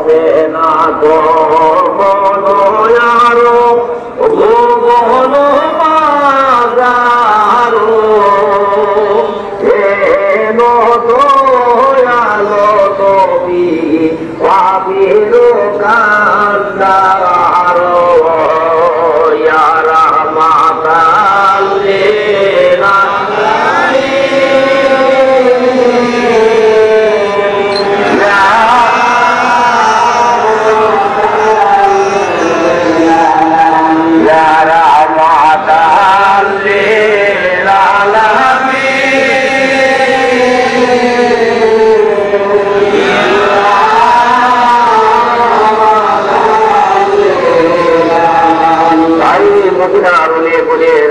হবে না তো বলো আরো বলো বাজারো এনো দয়ালো তুমি পাবির কান্দারো ইয়ারা মাতালে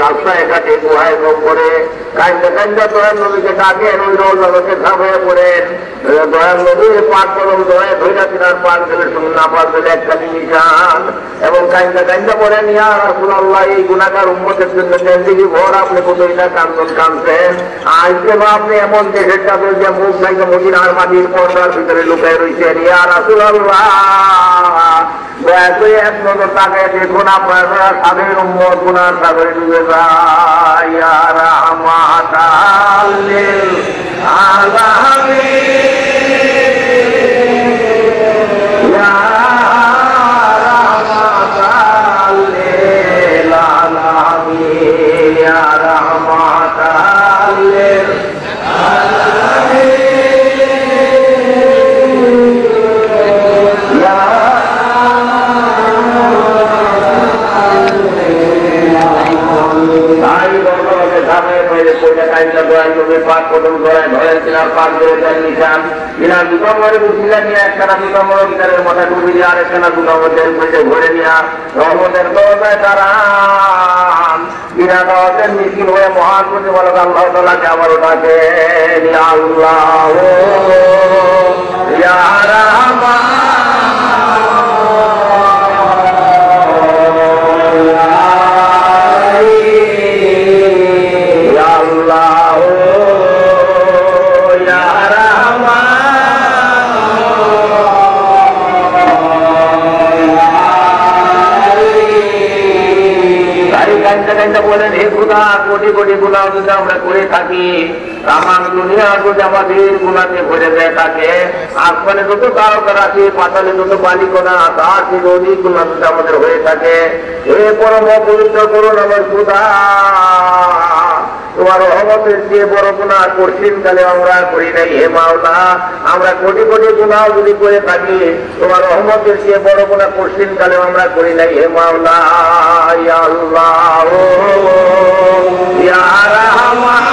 রাস্তায় ঘাটে গুহায় করে কান্দা কান্দা দয়াল নবীকে ডাকেন ওই রোজকে ঝাঁপিয়ে পড়েন দয়াল নবীর পাক কলম দয়া ধৈরা তিনার পাক দিলে না পাক দিলে একটা নিশান এবং কান্দা কান্দা পড়েন ইয়া রাসূলুল্লাহ এই গুনাহগার উম্মতের জন্য জিন্দেগি ভর আপনি কতইটা কান্দন কাঁদছেন আজকে আপনি এমন দেশের যাবে যে মুখ থেকে মদিনার মাটির পর্দার ভিতরে লুকায় রয়েছেন ইয়া রাসূলুল্লাহ দয়া করে এক নজর তাকায় দেখুন আপনারা সাধের উম্মত গুনার সাগরে ডুবে যায় ইয়া রাহমাতাল লিল আলামিন ইয়া রাহমাতাল লিল আলামিন ইয়া রাহমাতাল লিল আলামিন মিছিল হয়ে মহান প্রতিপালক আল্লাহ তাআলাকে আবারও ডাকেন ইয়া আল্লাহ ইয়া রাহমান বলেন হে খোদা কোটি কোটি গুনাহ যদি আমরা করে থাকি তামাম দুনিয়া যদি আমাদের গুনাহে ভরে দেয় থাকে আসমানে যত তারকা রাশি পাতালে যত বালিকণা তার থেকে অধিক গুনাহ যদি আমাদের হয়ে থাকে হে পরম পবিত্র করুন আমার খোদা তোমার রহমতের চেয়ে বড় গুনাহ কঠিন কালে আমরা করি নাই হে মাওলা আমরা কোটি কোটি গুনাহ যদি করে থাকি তোমার রহমতের চেয়ে বড় গুনাহ কঠিন কালে আমরা করি নাই হে মাওলা ইয়া আল্লাহ ইয়া রাহমান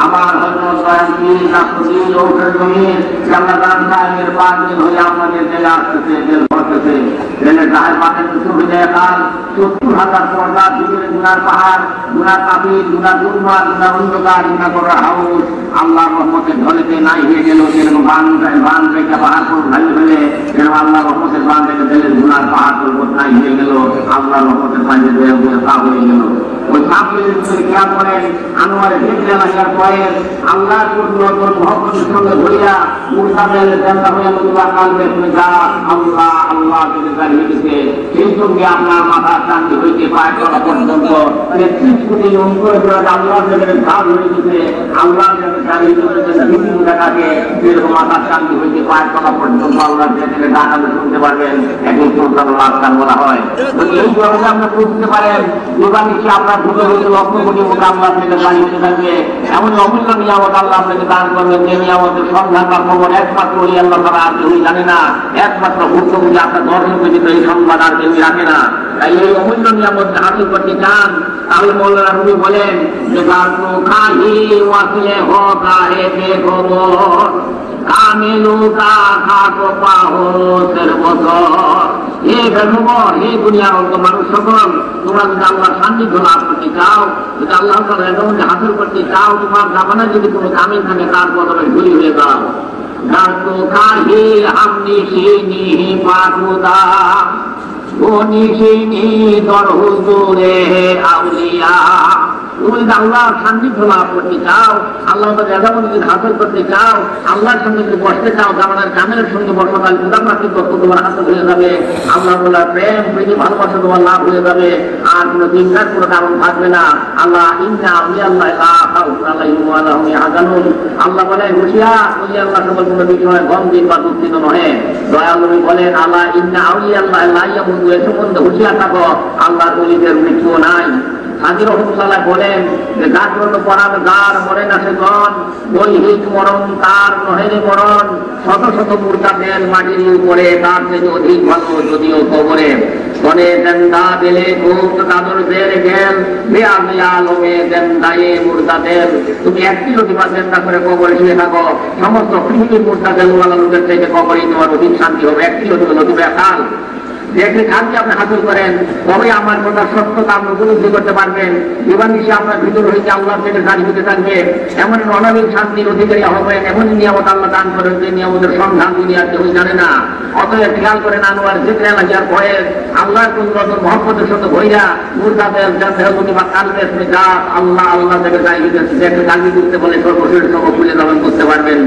আমার হযরত সাহেব রাসূল ওকের জমির জান্নাতান সাহেবের পাঁচদিন হয়ে আমাদের জেলা আসতেছে জেল করতেছে জেলে সাহেব পাতে সুবিধা কাল ৭০,০০০ পর্দা দিকের গুনার পাহাড় গুনার কাবির গুনার দুর্মা গুনার অন্ধকার গুনা করা হাউস আল্লাহর রহমতের ঢলেতে নাই হয়ে গেল যেরকম বান থেকে পাহাড় পর ভাই ফেলে যেরকম আল্লাহর রহমতের বান থেকে জেলের গুনার পাহাড় নাই হয়ে গেল, আল্লাহর রহমতের পানি তা হয়ে গেল। ওই সাপের খেয়াল করেন, আনোয়ারের ক্ষেত্রে আসার পরে আল্লাহ মহব্বতের সঙ্গে ধরিয়া মুরতাদের জানতা হইয়া নতুবা কালবে যা আল্লাহ আল্লাহ থেকে দাঁড়িয়ে গেছে। সেই সঙ্গে আপনার মাথার শান্তি হইতে পায় করা পর্যন্ত ৩৩ কোটি করে আল্লাহ ঝাল হয়ে গেছে। আল্লাহ দাঁড়িয়ে বিভিন্ন জায়গাকে যেরকম মাথার শান্তি হইতে পায় করা পর্যন্ত আল্লাহ যেখানে ডাকাতে শুনতে পারবেন, একই সুলতান আস্থান বলা হয়। এই জগতে আপনার বুঝতে পারেন এবার নিচে আপনার ঢুকে হইতে লক্ষ কোটি মুখে আল্লাহ থেকে দাঁড়িয়ে থাকবে। এমন অমূল্য নিয়ামত আল্লাহ আপনাকে দান করবেন, যে নিয়ামতের সন্ধান বা খবর একমাত্র ওই আল্লাহ তারা আর কেউই জানে না। একমাত্র ভুক্তভোগী আপনার দর্শন ব্যতীত এই সংবাদ আর কেউই রাখে না। তাই এই অমূল্য নিয়ামত হাসিল করতে চান, তাহলে মৌলানা রুমি বলেন যে খাহি ওয়াসলে হো কাহে খবর কামেলু কা খাটো পাহো সের বছর। হে খবর, হে দুনিয়ার অন্ত মানুষ সকল, তোমরা যদি আল্লাহর সান্নিধ্য লাভ করতে চাও, যদি আল্লাহ তাআলা হাসিল করতে চাও, তোমার জামানা যদি কোনো কামে থাকে তার বদলে ঘুরি হয়ে যাও। ডাক্তো কাহি আমনি সিনি পাকুদা ও নিশিনি দর হুজুরে আউলিয়া। তুমি যদি আল্লাহর সান্নিধ্য লাভ করতে চাও, আল্লাহ রেজামত যদি হাসিল করতে চাও, আল্লাহর সঙ্গে যদি বসতে চাও, জামানার কামের সঙ্গে বসো, তাহলে ক্ষুদাপ্রাপ্তির তথ্য তোমার হাসিল হয়ে যাবে। আল্লাহ বলার প্রেম প্রীতি ভালোবাসা তোমার লাভ হয়ে যাবে, আর কোনো চিন্তার কোনো কারণ থাকবে না। আল্লাহ ইন্না আউলিয়াল্লাহ লা খাউফুন আলাইহিম ওয়া লা হুম ইয়াহজানুন। আল্লাহ বলেন হুঁশিয়ার, ওলি আল্লাহ সকল কোনো বিষয় গম্ভীর বা দুঃখিত নহে। দয়ালু বলেন আল্লাহ ইন্না আউলিয়াল্লাহ লা ইয়ামুতু, এ সম্বন্ধে হুঁশিয়ার থাকো, আল্লাহর ওলিদের মৃত্যু নাই। হাজী রহমতুল্লাহ বলেন যে যার জন্য পড়ার গার মরে না সে গণ, দৈহিক মরণ তার নহেরে মরণ, শত শত মুরতাদের মাটির উপরে, তার থেকে অধিক ভালো যদিও কবরে। কনে জেন্দা দিলে খুব তাদর বের গেল বেআলে আলমে জেন্দায়ে মুরতাদের। তুমি একটি লতিফা জেন্দা করে কবরে শুয়ে থাকো, সমস্ত পৃথিবীর মুরতাদের লোকের থেকে কবরে তোমার অধিক শান্তি হবে। একটি লতিফা খাল দেখে শান্তি আপনি হাসিল করেন, তবে আমার কথা সত্যতা আপনি উপলব্ধি করতে পারবেন। জীবন নিশে আপনার ভিতর হইতে আল্লাহ থেকে দাঁড়িয়ে হতে থাকবে, এমন অনাবিল শান্তির অধিকারী হবেন। এমনই নিয়ামত আল্লাহ দান করেন যে নিয়ামতের সন্ধান দুনিয়ার কেউ জানে না। অতএব খেয়াল করেন আনোয়ার জিক্রে লাগিয়ার ভয়ে আল্লাহর কুদরত মহব্বতের সাথে ভইরা মুরতাদের জান্নাতুল বা কালবে যা আল্লাহ আল্লাহ থেকে দাঁড়িয়ে গেছে, দেখে দাঁড়িয়ে করতে বলে সর্বশরীর সব খুলে যাবেন, বুঝতে পারবেন।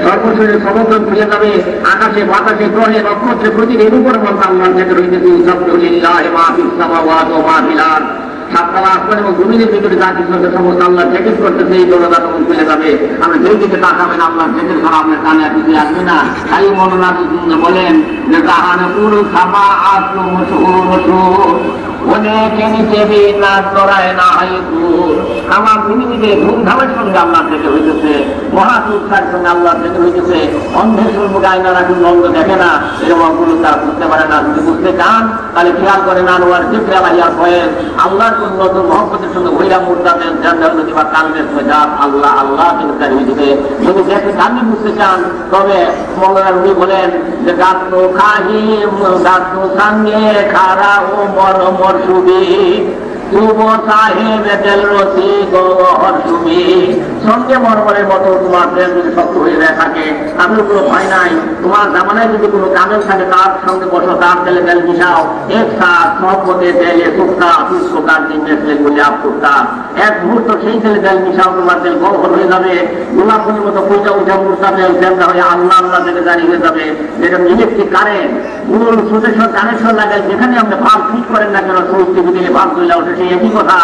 সর্বশরীর সমগ্র খুলে যাবে, আকাশে বাতাসে গ্রহে নক্ষত্রে প্রতিটি এর উপর মতো আল্লাহ থেকে রয়েছে সাবহানাল্লাহি মা ফিস সামাওয়াতি ওয়া মা ফিল আরদ। সাততলা আসমান এবং জমিনের ভিতরে যা কিছু আছে সমস্ত আল্লাহ জিকির করতেছে, এই দরজা তখন খুলে যাবে। আপনি যেই দিকে তাকাবেন আল্লাহ জিকির করা আপনার কানে আপনি আসবে না। তাই মৌলানা বলেন যে তাহানা পুরো খামা আসলো মশহুর অনেকে নিচে না চড়ায় না হাইতু। আমার পৃথিবীতে ধুমধামের সঙ্গে আল্লাহ থেকে হইতেছে, মহাসুৎসার সঙ্গে আল্লাহ থেকে হইতেছে। অন্ধের সঙ্গে আয়না রাখুন, অন্ধ দেখে না, এরকম গুলো তারা বুঝতে পারে না। যদি বুঝতে চান তাহলে খেয়াল করেন আনোয়ার জিক্রে লাগিয়ার ভয়ে আল্লাহর কোন নতুন মহব্বতের সঙ্গে ভৈরা মুরতাদের জান্নাতুল বা কালবের মেজাজ আল্লাহ আল্লাহ কিন্তু তার হইতেছে। যদি দেখে সামনে বুঝতে চান তবে মৌলানা রুমি বলেন যে গাত্র খাহি গাত্র সঙ্গে খারা ও মর সুবি যুব সাহেব দেল রসি গহর সুবি। সঙ্গে মরমরের মতো তোমার প্রেম যদি শক্ত হয়ে যায় থাকে, তাদের কোনো ভয় নাই। তোমার জামানায় যদি কোনো কামের থাকে তার সঙ্গে বসো, তার তেলে তেল মিশাও, এক সাথ সহপথে তেলে শুক্তা পুষ্পকার দিন মেসলে বলে আফসুক্তা। এক মুহূর্ত সেই তেলে তেল মিশাও, তোমার তেল গহর হয়ে যাবে। গোলাপ ফুলের মতো পয়সা উঠা মুর্তা তেল তেমরা হয়ে আল্লাহ আল্লাহ থেকে জারি হয়ে যাবে। যেরকম ইলেকট্রিক কারেন্ট মূল সুদেশন কানেকশন লাগায়, যেখানে আপনি ভাব ঠিক করেন না কেন সুইচ দিলে ভাব চলে ওঠে, সেই একই কথা।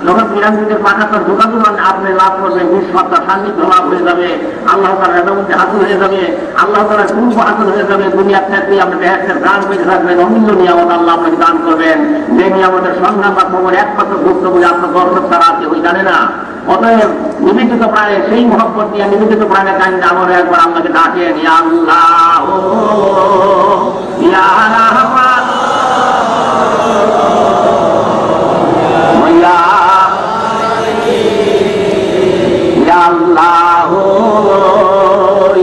যখন পিরামিডের পাঠাতর ঢোকাতে আপনি লাভ করবেন, নিঃসত্তার সান্নিধ্য লাভ হয়ে যাবে, আল্লাহ তাআলার রেজামতে হাসিল হয়ে যাবে, আল্লাহ তাআলার পূর্ব হাসিল হয়ে যাবে। দুনিয়ার চাকরি আপনি বেহেশতের প্রাণ পেয়ে থাকবেন, অমূল্য নিয়ামত আল্লাহ আপনাকে দান করবেন। যে নিয়ামতের সন্ধান বা খবর একমাত্র ভুক্তভোগী আপনার দর্শক ছাড়া আছে ওই জানে না। অতএব নিবেদিত প্রাণে সেই মহব্বত দিয়ে নিবেদিত প্রাণে কাইন্ডে আমরা একবার আল্লাহকে ডাকেন, ইয়া আল্লাহ ইয়া রাহমান আল্লাহ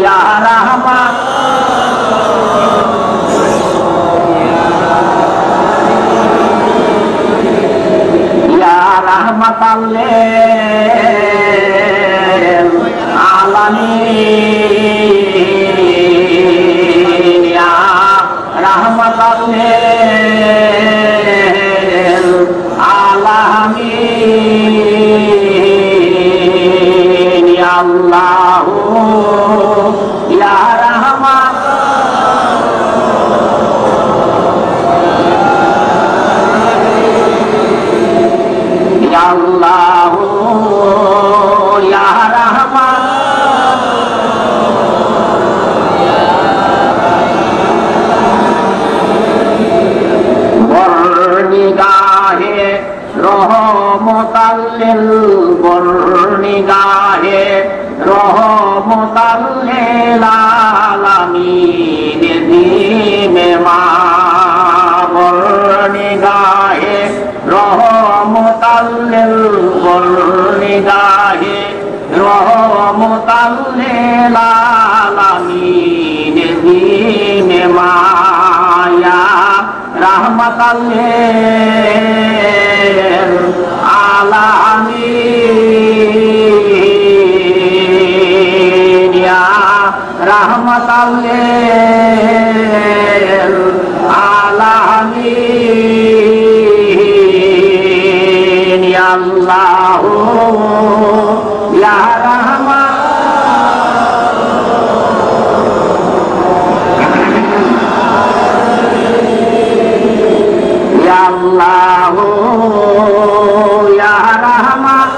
ইয়া রাহমান ইয়া রাহমাতাল লিল আলামিন ইয়া রাহমাতাল লিল রহমতাল্লিল বর্ণিগাহে রহমতাল্লিল আলামিন দিমে মা বর্ণিগাহে রহমতাল্লিল বর্ণিগাহে রহমতাল্লিল আলামিন দিমে মায়া রহমতাল্লিল আলামিন ইয়া রহমতাল্লিল আলামিন ইয়া আল্লাহ ইয়া রহমান আল্লাহ ইয়া রহমান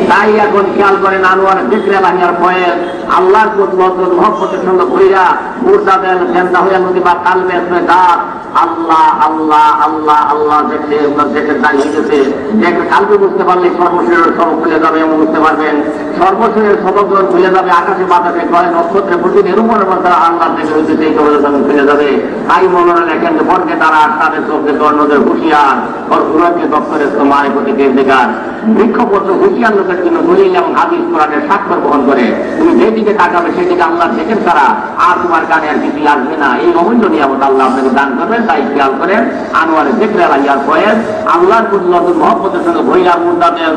তাই এখন খেয়াল করেন আনোয়ার জিকরে লাহিয়ার ফয়েজ আল্লাহর কুদরত মহব্বতের সঙ্গে ভইরা মুর্দাদের জিন্দা হইয়া নদী বা কালবে দাঁত আল্লাহ আল্লাহ আল্লাহ আল্লাহ দেখতে দেখে দাঁড়িয়ে গেছে দেখে কালকে বুঝতে পারলে সর্বশরীরের সবক খুলে যাবে এমন বুঝতে পারবেন সর্বশরীরের সবক যখন খুলে যাবে আকাশে বাতাসে গ্রহে নক্ষত্রে প্রতিদিন এরকমের মধ্যে আল্লাহ দেখে হইতে সেই খবরে যখন খুলে যাবে তাই মনে লেখেন যে বর্গে তারা তাদের চোখে কর্ণদের হুঁশিয়ার ওর গুণকে দপ্তরের তোমার প্রতি দেখান বৃক্ষপত্র হুঁশিয়ার লোকের জন্য দলিল এবং হাদিস কোরআনের স্বাক্ষর বহন করে তুমি যেদিকে তাকাবে সেদিকে আল্লাহ দেখেন তারা আর তোমার কানে আর কিছু আসবে না এই অমূল্য নিয়ামত আল্লাহ আপনাকে দান করবেন তাই খেয়াল করেন আনোয়ার জিকরে লাহিয়ার ফয়েজ আল্লাহর কুদরত মহব্বতের সঙ্গে ভইরা মুর্দাদের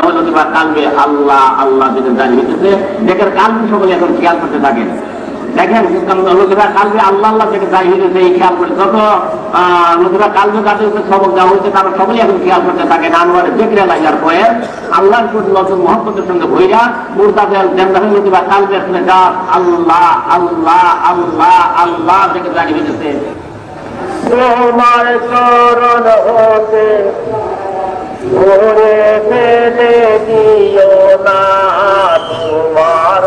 হলো কিংবা কালবে আল্লাহ আল্লাহ যেটা জানিয়ে দিতেছে দেখেন কালকে সকলে এখন খেয়াল করতে থাকেন দেখেন লোকেরা কালকে আল্লাহ আল্লাহ থেকে দাঁড়িয়ে দিতেছে এই খেয়াল করে যত লোকেরা কালকে তাদের সবক দেওয়া হয়েছে তারা সকলে এখন খেয়াল করতে থাকেন আনোয়ারের জিকরে লাহিয়ার ফয়েজ আল্লাহর কুদরত মহব্বতের সঙ্গে ভইরা মুর্দাদের জিন্দা হলো কিংবা কালবে আল্লাহ আল্লাহ আল্লাহ আল্লাহ থেকে জানিয়ে দিতেছে তোমার চরণ হতে ঘুরে ফেলে দিও না তোমার